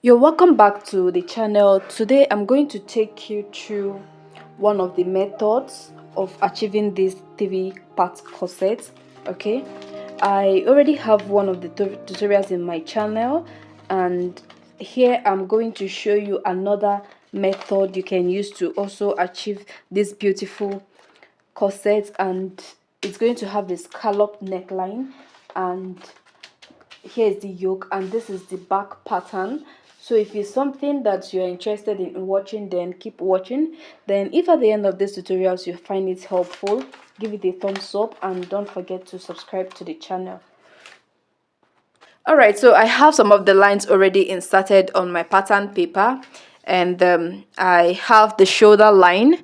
You're welcome back to the channel. Today I'm going to take you through one of the methods of achieving this 3-part corset. Okay, I already have one of the tutorials in my channel, and here I'm going to show you another method you can use to also achieve this beautiful corset. And it's going to have a scallop neckline, and here is the yoke, and this is the back pattern. So if it's something that you're interested in watching, then keep watching. Then if at the end of this tutorials you find it helpful, give it a thumbs up and don't forget to subscribe to the channel. Alright, so I have some of the lines already inserted on my pattern paper, and I have the shoulder line,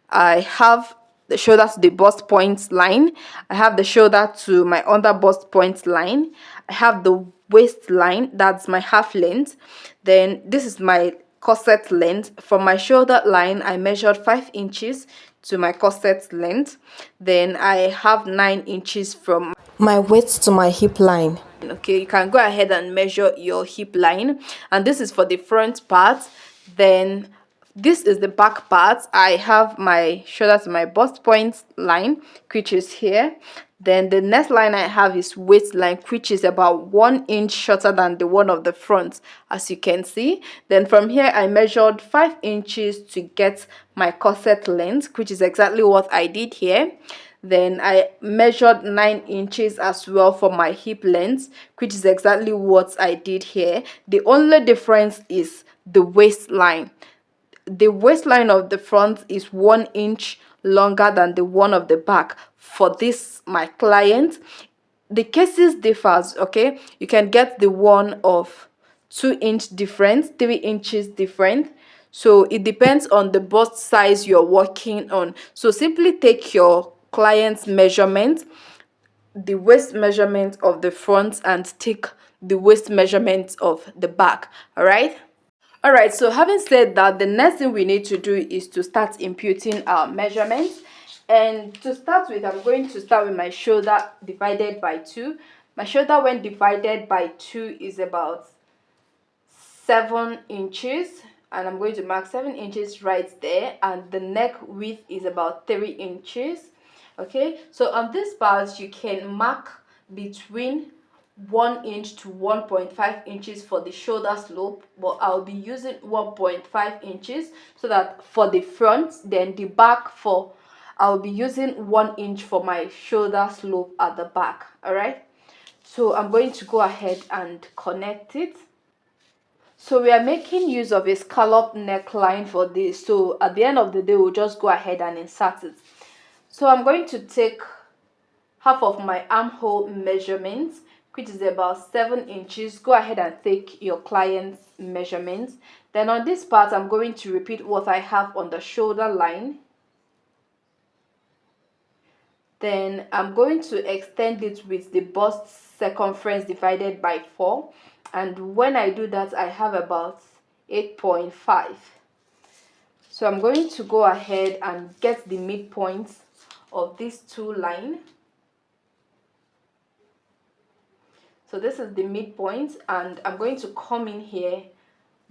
I have the shoulder to the bust point line, I have the shoulder to my under bust point line, I have the waist line, that's my half length. Then this is my corset length. From my shoulder line I measured 5 inches to my corset length. Then I have 9 inches from my waist to my hip line. Okay, you can go ahead and measure your hip line, and this is for the front part. Then this is the back part. I have my shoulder to my bust point line, which is here. Then the next line I have is waistline, which is about 1 inch shorter than the one of the front, as you can see. Then from here I measured 5 inches to get my corset length, which is exactly what I did here. Then I measured 9 inches as well for my hip length, which is exactly what I did here. The only difference is the waistline. The waistline of the front is 1 inch longer than the one of the back for this my client. The cases differs. Okay, you can get the one of 2-inch difference, 3 inches different. So it depends on the bust size you're working on. So simply take your client's measurement, the waist measurement of the front, and take the waist measurement of the back. All right, so having said that, the next thing we need to do is to start imputing our measurements. And to start with, I'm going to start with my shoulder divided by 2. My shoulder when divided by 2 is about 7 inches, and I'm going to mark 7 inches right there, and the neck width is about 3 inches. Okay, so on this part you can mark between 1 inch to 1.5 inches for the shoulder slope, but I'll be using 1.5 inches so that for the front. Then the back, for I'll be using 1 inch for my shoulder slope at the back. All right, so I'm going to go ahead and connect it. So we are making use of a scallop neckline for this, so at the end of the day we'll just go ahead and insert it. So I'm going to take half of my armhole measurement, which is about 7 inches. Go ahead and take your client's measurements. Then on this part I'm going to repeat what I have on the shoulder line. Then I'm going to extend it with the bust circumference divided by 4, and when I do that I have about 8.5. So I'm going to go ahead and get the midpoint of these two lines. So this is the midpoint, and I'm going to come in here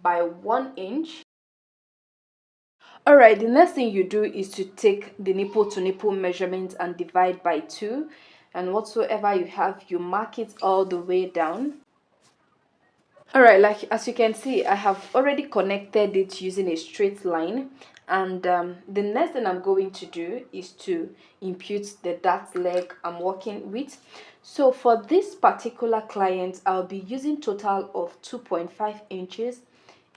by 1 inch. Alright, the next thing you do is to take the nipple to nipple measurement and divide by 2, and whatsoever you have, you mark it all the way down. Alright, like as you can see, I have already connected it using a straight line, and the next thing I'm going to do is to impute the dart leg I'm working with. So for this particular client, I'll be using total of 2.5 inches.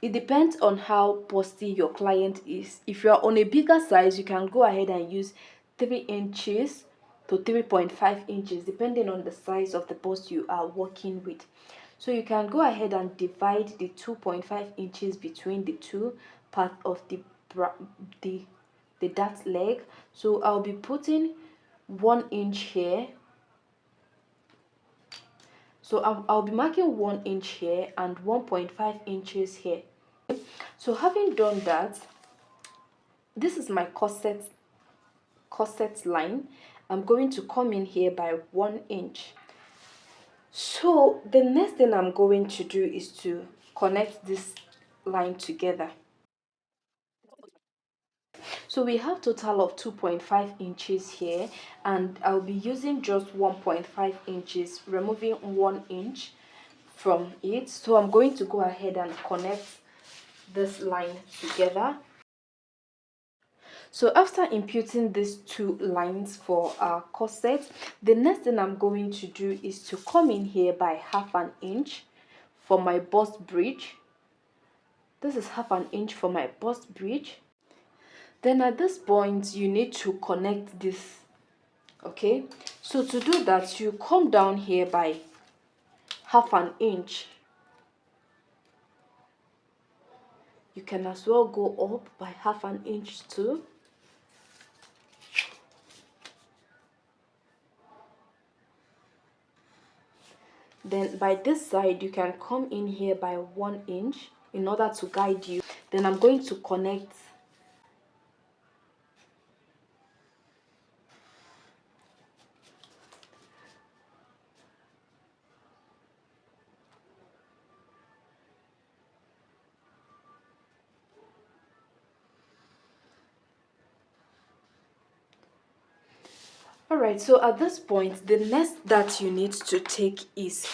It depends on how busty your client is. If you're on a bigger size, you can go ahead and use 3 inches to 3.5 inches depending on the size of the bust you are working with. So you can go ahead and divide the 2.5 inches between the two parts of the dart leg. So I'll be putting 1 inch here. So I'll be marking 1 inch here and 1.5 inches here. So having done that, this is my corset line. I'm going to come in here by 1 inch. So the next thing I'm going to do is to connect this line together. So we have total of 2.5 inches here, and I'll be using just 1.5 inches, removing 1 inch from it. So I'm going to go ahead and connect this line together. So after imputing these two lines for our corset, the next thing I'm going to do is to come in here by half an inch for my bust bridge. This is half an inch for my bust bridge. Then at this point you need to connect this. Okay, so to do that, you come down here by half an inch. You can as well go up by half an inch too. Then by this side you can come in here by 1 inch in order to guide you. Then I'm going to connect Alright, so at this point, the next that you need to take is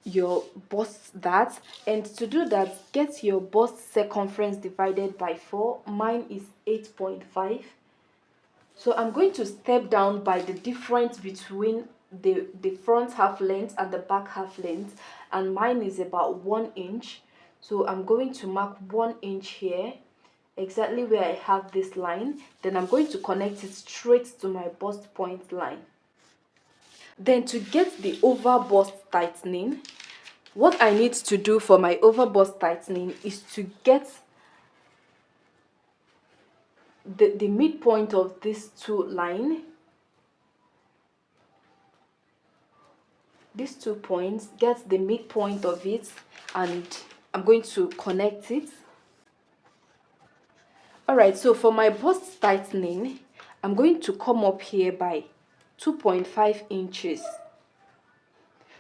your bust dart. And to do that, get your bust circumference divided by 4. Mine is 8.5. So I'm going to step down by the difference between the front half length and the back half length. And mine is about 1 inch. So I'm going to mark 1 inch here, exactly where I have this line. Then I'm going to connect it straight to my bust point line. Then to get the over bust tightening, what I need to do for my over bust tightening is to get the midpoint of these two lines. These 2 points, get the midpoint of it, and I'm going to connect it. Alright, so for my bust tightening, I'm going to come up here by 2.5 inches.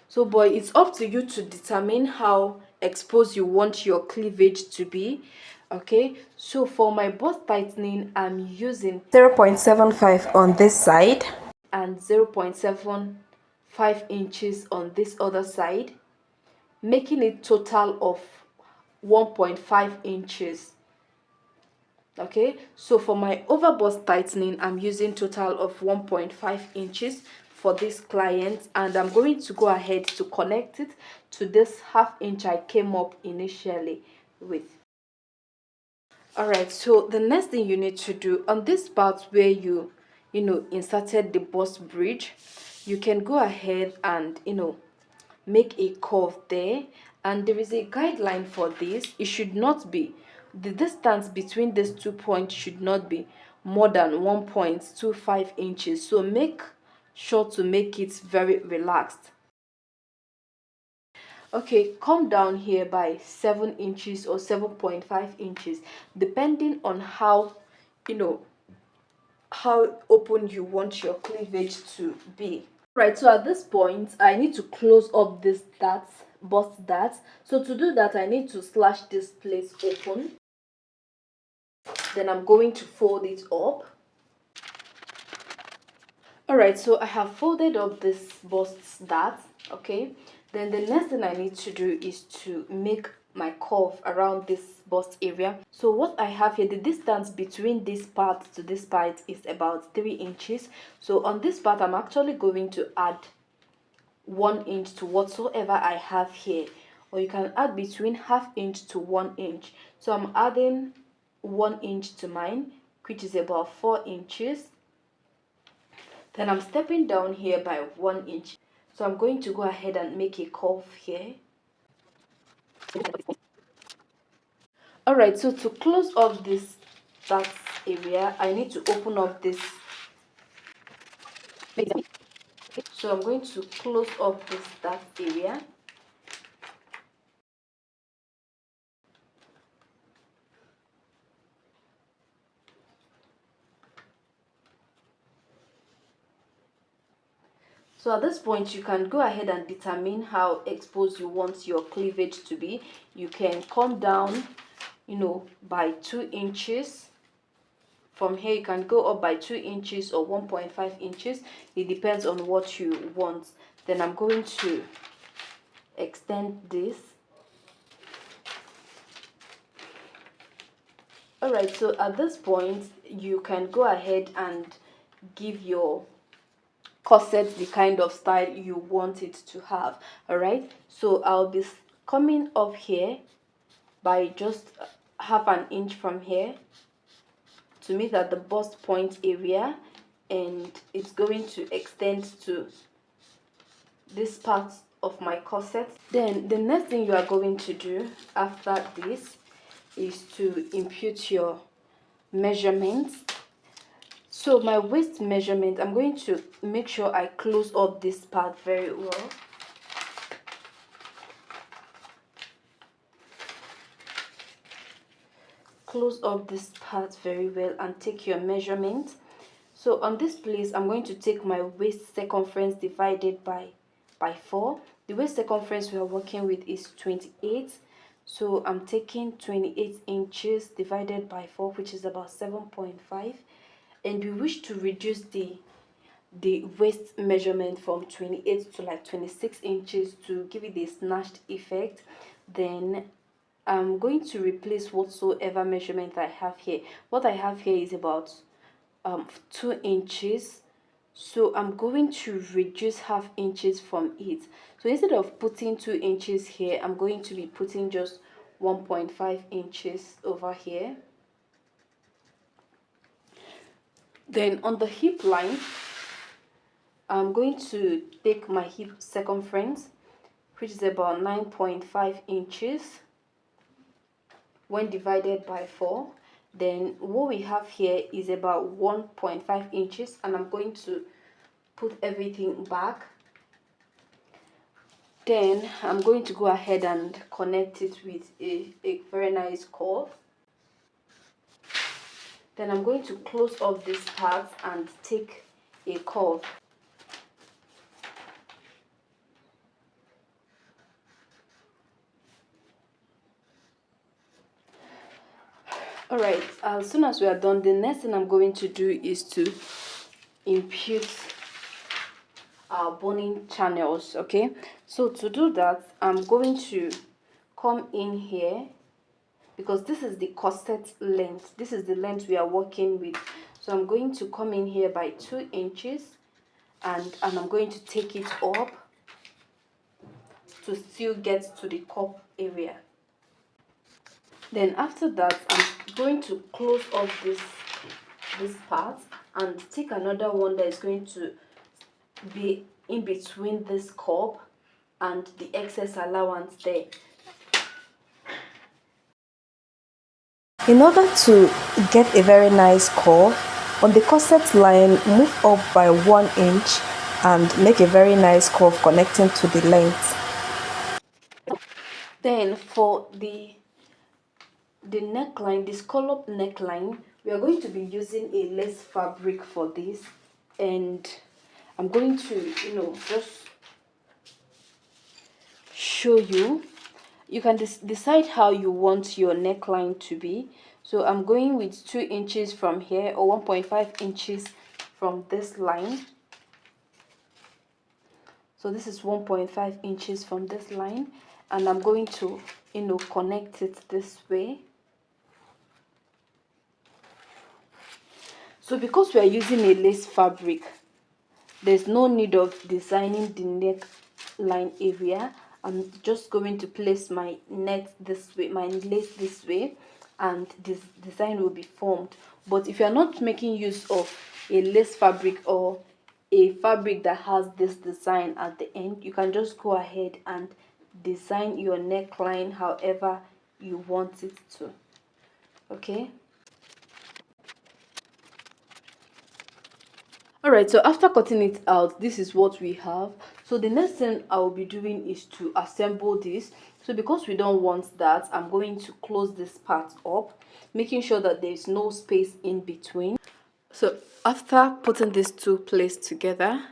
So boy, it's up to you to determine how exposed you want your cleavage to be. Okay, so for my bust tightening, I'm using 0.75 on this side and 0.75 inches on this other side, making it total of 1.5 inches. Okay, so for my over bust tightening, I'm using total of 1.5 inches for this client, and I'm going to go ahead to connect it to this half inch I came up initially with. Alright, so the next thing you need to do on this part where you inserted the bust bridge, you can go ahead and make a curve there, and there is a guideline for this. It should not be, the distance between these 2 points should not be more than 1.25 inches. So make sure to make it very relaxed. Okay, come down here by 7 inches or 7.5 inches, depending on how how open you want your cleavage to be. Right, so at this point I need to close up this bust dart. So to do that, I need to slash this place open. Then I'm going to fold it up. Alright, so I have folded up this bust dart. Okay, then the next thing I need to do is to make my curve around this bust area. So what I have here, the distance between this part to this part is about 3 inches. So on this part, I'm actually going to add 1 inch to whatsoever I have here, or you can add between half inch to 1 inch. So I'm adding 1 inch to mine, which is about 4 inches. Then I'm stepping down here by 1 inch. So I'm going to go ahead and make a curve here. Alright, so to close off that area, I need to open up this. So I'm going to close up that area. So at this point, you can go ahead and determine how exposed you want your cleavage to be. You can come down, by 2 inches. From here, you can go up by 2 inches or 1.5 inches. It depends on what you want. Then I'm going to extend this. Alright, so at this point, you can go ahead and give your corset the kind of style you want it to have. Alright, so I'll be coming up here by just half an inch from here to meet at the bust point area, and it's going to extend to this part of my corset. Then the next thing you are going to do after this is to impute your measurements. So my waist measurement, I'm going to make sure I close up this part very well. Close up this part very well and take your measurement. So on this place, I'm going to take my waist circumference divided by 4. The waist circumference we are working with is 28. So I'm taking 28 inches divided by 4, which is about 7.5. And we wish to reduce the waist measurement from 28 to like 26 inches to give it a snatched effect. Then I'm going to replace whatsoever measurement I have here. What I have here is about 2 inches, so I'm going to reduce half inches from it. So instead of putting 2 inches here, I'm going to be putting just 1.5 inches over here. Then on the hip line, I'm going to take my hip circumference, which is about 9.5 inches, when divided by 4. Then what we have here is about 1.5 inches, and I'm going to put everything back. Then I'm going to go ahead and connect it with a very nice curve. Then I'm going to close up this part and take a curve. Alright, as soon as we are done, the next thing I'm going to do is to impute our boning channels. Okay, so to do that, I'm going to come in here, because this is the corset length. This is the length we are working with. So I'm going to come in here by 2 inches, and I'm going to take it up to still get to the cup area. Then after that, I'm going to close up this part and take another one that is going to be in between this cup and the excess allowance there. In order to get a very nice curve on the corset line, move up by 1 inch and make a very nice curve connecting to the length. Then for the neckline, the scallop neckline, we are going to be using a lace fabric for this, and I'm going to just show you. You can decide how you want your neckline to be. So I'm going with 2 inches from here, or 1.5 inches from this line. So this is 1.5 inches from this line, and I'm going to connect it this way. So because we are using a lace fabric, there's no need of designing the neckline area. I'm just going to place my net this way, my lace this way, and this design will be formed. But if you are not making use of a lace fabric or a fabric that has this design at the end, you can just go ahead and design your neckline however you want it to. Okay. Alright, so after cutting it out, this is what we have. So the next thing I will be doing is to assemble this. So because we don't want that, I'm going to close this part up, making sure that there is no space in between. So after putting these two plates together,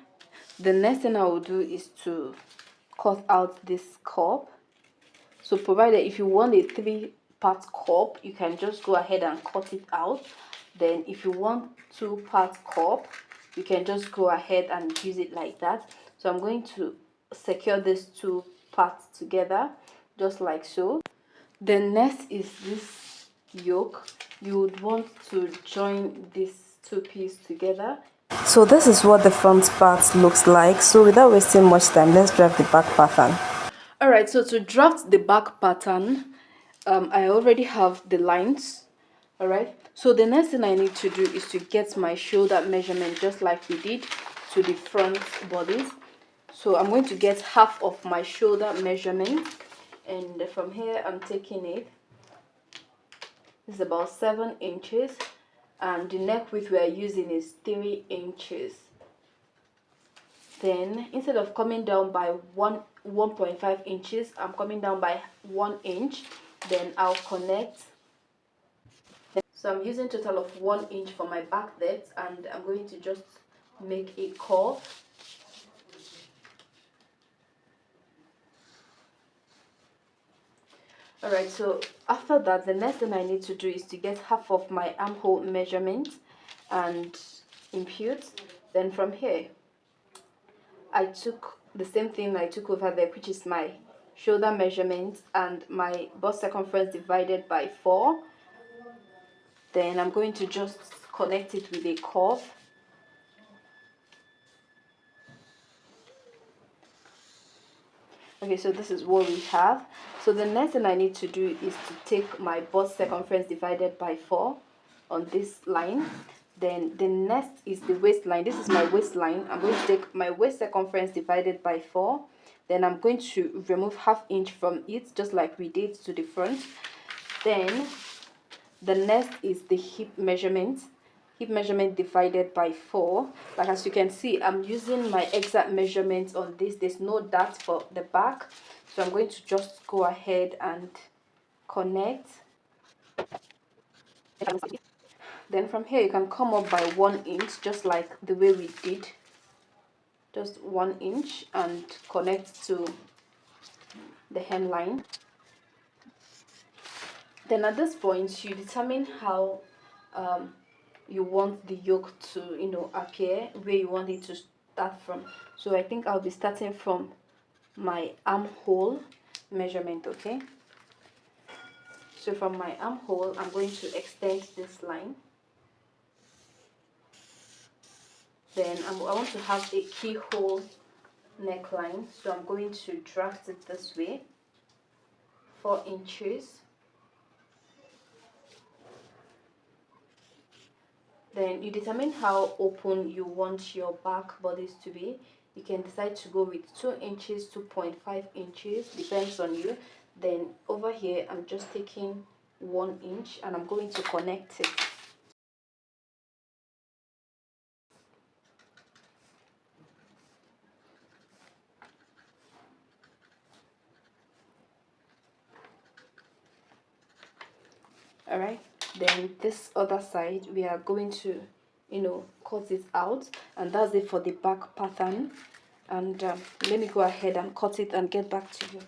The next thing I will do is to cut out this cup. So provided if you want a 3-part cup, you can just go ahead and cut it out. Then if you want 2-part cup, you can just go ahead and use it like that. So I'm going to secure these 2 parts together just like so. Then next is this yoke. You would want to join these 2 pieces together. So this is what the front part looks like. So without wasting much time, let's draft the back pattern. Alright, so to draft the back pattern, I already have the lines. Alright, so the next thing I need to do is to get my shoulder measurement just like we did to the front bodies. So I'm going to get half of my shoulder measurement, and from here I'm taking it. It's about 7 inches, and the neck width we are using is 3 inches. Then instead of coming down by 1.5 inches, I'm coming down by 1 inch. Then I'll connect. So I'm using a total of 1 inch for my back depth, and I'm going to just make a curve. Alright, so after that, the next thing I need to do is to get half of my armhole measurement and impute. Then from here, I took the same thing I took over there, which is my shoulder measurement and my bust circumference divided by 4. Then I'm going to just connect it with a curve. Okay, so this is what we have. So the next thing I need to do is to take my bust circumference divided by 4 on this line. Then the next is the waistline. This is my waistline. I'm going to take my waist circumference divided by 4. Then I'm going to remove ½ inch from it, just like we did to the front. Then the next is the hip measurement. Hip measurement divided by 4. Like as you can see, I'm using my exact measurements on this. There's no dot for the back. So I'm going to just go ahead and connect. Then from here you can come up by 1 inch, just like the way we did. Just 1 inch and connect to the hemline. Then at this point you determine how you want the yoke to appear, where you want it to start from. So I think I'll be starting from my armhole measurement. Okay, so from my armhole I'm going to extend this line. Then I want to have a keyhole neckline, so I'm going to draft it this way, 4 inches. Then you determine how open you want your back bodies to be. You can decide to go with 2 inches, 2.5 inches, depends on you. Then over here I'm just taking 1 inch and I'm going to connect it. Alright, then this other side we are going to cut it out, and that's it for the back pattern. And let me go ahead and cut it and get back to you.